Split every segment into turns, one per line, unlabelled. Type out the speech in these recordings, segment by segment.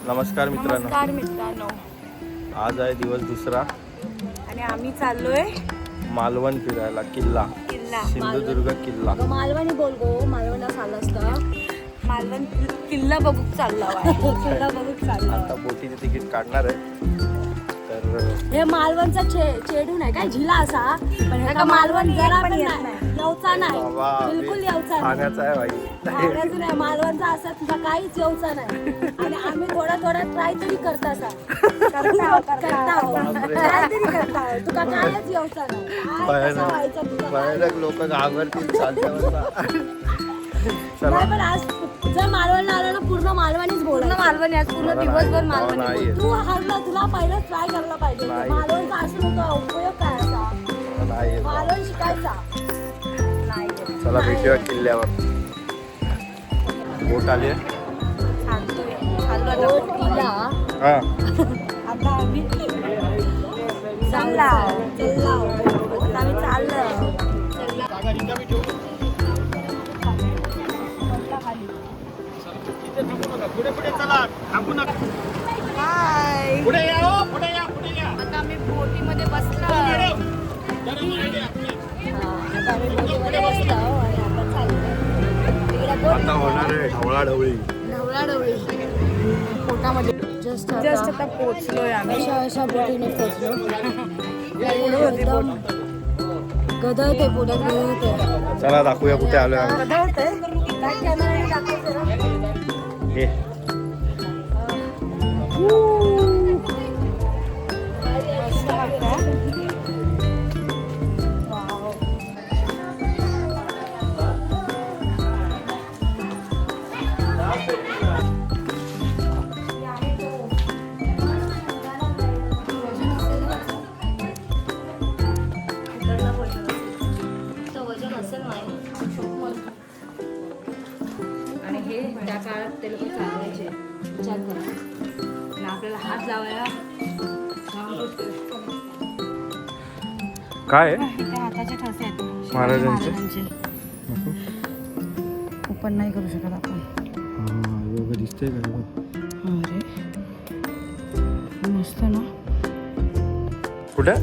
नमस्कार
मित्रांनो,
आज आहे दिवस दुसरा
आणि आम्ही चाललोय
मालवण फिरायला. किल्ला सिंधुदुर्ग किल्ला.
मालवणी बोल गो, मालवणात आलं असतं.
मालवण किल्ला बघू चालला
किल्ला बघूच चालला.
आता बोटीचे तिकीट काढणार आहे. तर
हे मालवणचा चेडू नाही काय झिला असा, पण हे मालवण जरा पण नाही येऊचा नाही, बिलकुल येऊचा नाही.
खाण्याचा आहे भाई.
खाण्याचं नाही, मालवणचा असा तुझा काहीच येऊचा नाही. आणि आम्ही थोडा ट्राय तरी करता तुका कायच येऊचा नाही.
भयानक लोक घाबरतील चालत्या.
नाही पण आज जर मालवणला आलं ना पूर्ण मालवणीच बोलणं.
मालवणी आज पूर्ण दिवसभर मालवणी.
तू हरला, तुला पहिलं ट्राय करायला पाहिजे. मालवणचा असं होतं, उपयोग काय असा मालवण शिकायचा.
चला भेटूया किल्ल्यावर. बोट आली आहे. हा
आता आम्ही चाललो. आता आम्ही बोटीमध्ये बसलो.
आता होणार आहे ढवळाढवळी.
पोटामध्ये जस्ट
आता पोहोचलोय आम्ही.
अशा बोटीने पोहोचलो. एकदम गदळते पोटात, गदळते.
चला दाखवूया कुठे आलोय आम्ही. हे
आणि हे त्या काळात ते लोक चालवायचे. विचार करा, आणि आपल्याला हात लावायला
काय आहे?
इथे हाताचे ठसे आहेत
महाराजांचे.
ओपन नाही करू शकत आपण.
दिसतंय का?
अरे मस्त ना.
कुठे?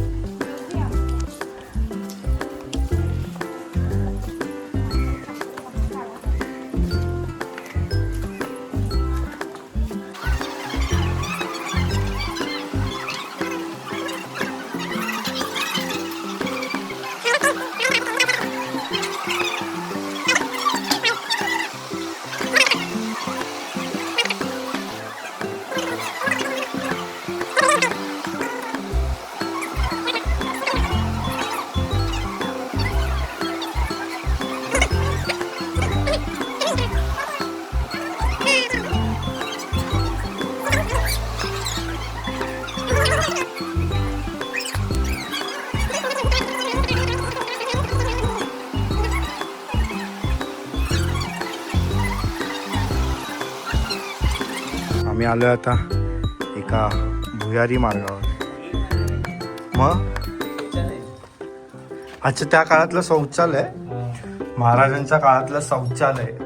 आम्ही आलो आता एका भुयारी मार्गावर. मग अच्छा, त्या काळातलं शौचालय, महाराजांच्या काळातलं शौचालय.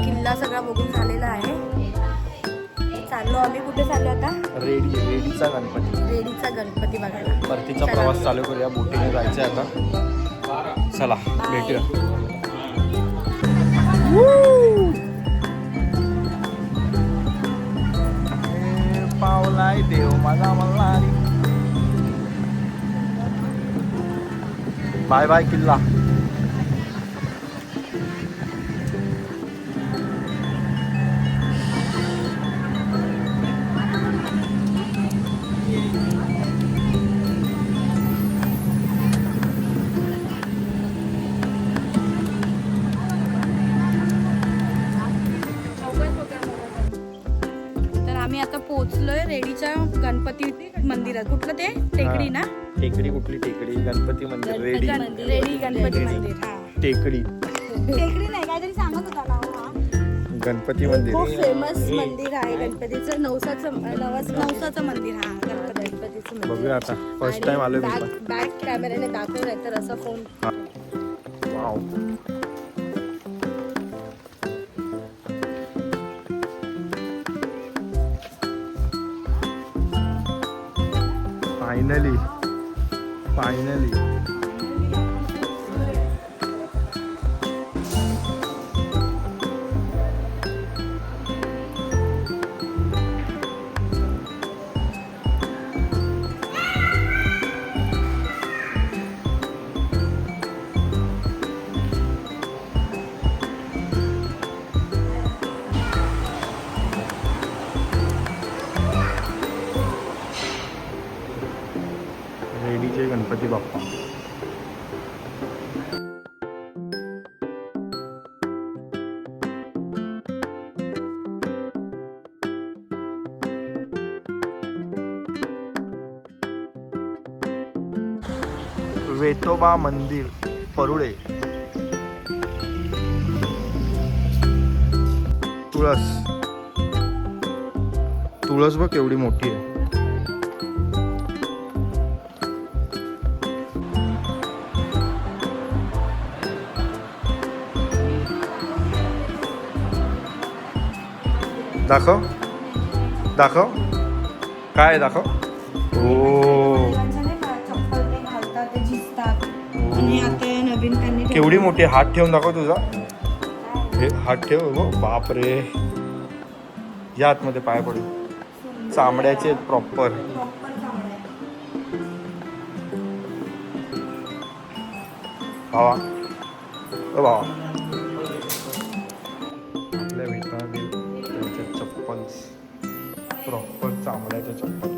किल्ला सगळा बघून झालेला आहे. चाललो आम्ही. कुठे चाललो आता?
रेडीचा गणपती.
रेडीचा गणपती बघायला.
परतीचा प्रवास चालू करूया. बोटीने जायचंय आता. चला भेटूया. पावलाय देव माझा मल्हारी. बाय बाय किल्ला.
आम्ही आता पोहोचलोय रेडीच्या
गणपती मंदिरात. कुठलं ते टेकडी ना?
टेकडी कुठली टेकडी? गणपती मंदिर रेडी
रेडी गणपती मंदिर. हा
टेकडी
टेकडी नाही काहीतरी सांगत होता नाव. हा
गणपती मंदिर
खूप फेमस मंदिर आहे गणपतीचं. नवसाचं मंदिर. हा गणपतीचं मंदिर.
बघूया आता फर्स्ट टाइम आलो मी पण.
बॅक कॅमेऱ्याने दाखवलं तर असं phone.
Wow finally रेडीचे Ganpati Bappa. Vetoba मंदिर परुळे. तुळस बघ केवढी मोठी आहे. दाखव काय दाखव. केवढी मोठी. हात ठेवून दाखव तुझा. हे हात ठेव. हो बापरे. या आतमध्ये पाय पडू. चामड्याचे प्रॉपर. भावा भावा आपल्या वेतातील त्यांचे चप्पल प्रॉपर चामड्याचे चप्पल.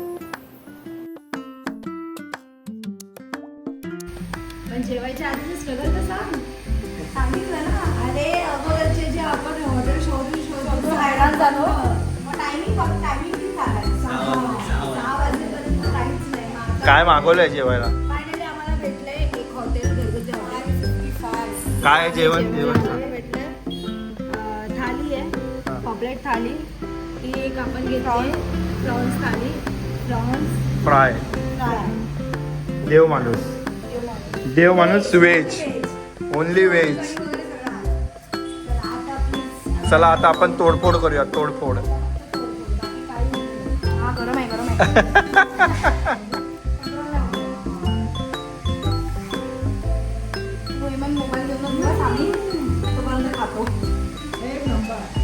पण जेवायच्या आधीच स्ट्रगल तर सांग. सांगितलं ना. अरे अगोदरचे जे आपण हॉटेल शोधून हैराण झालो. टायमिंग किती झाला? 6 वाजेपर्यंत काहीच नाही.
काय मागवलंय जेवायला?
फायनली आम्हाला भेटलंय एक हॉटेल, घरगुती हॉटेल.
काय जेवण
भेटलंय. थाली आहे, पॉपलेट थाली. ती एक आपण घेतली. प्रॉन्स थाली, प्रॉन्स
फ्राय. देव माणूस व्हेज. Only veg. चला आता आपण तोडफोड करूया. तोडफोड.
हा गरम आहे. मोबाईल घेऊन आम्ही तो खातो. एक नंबर.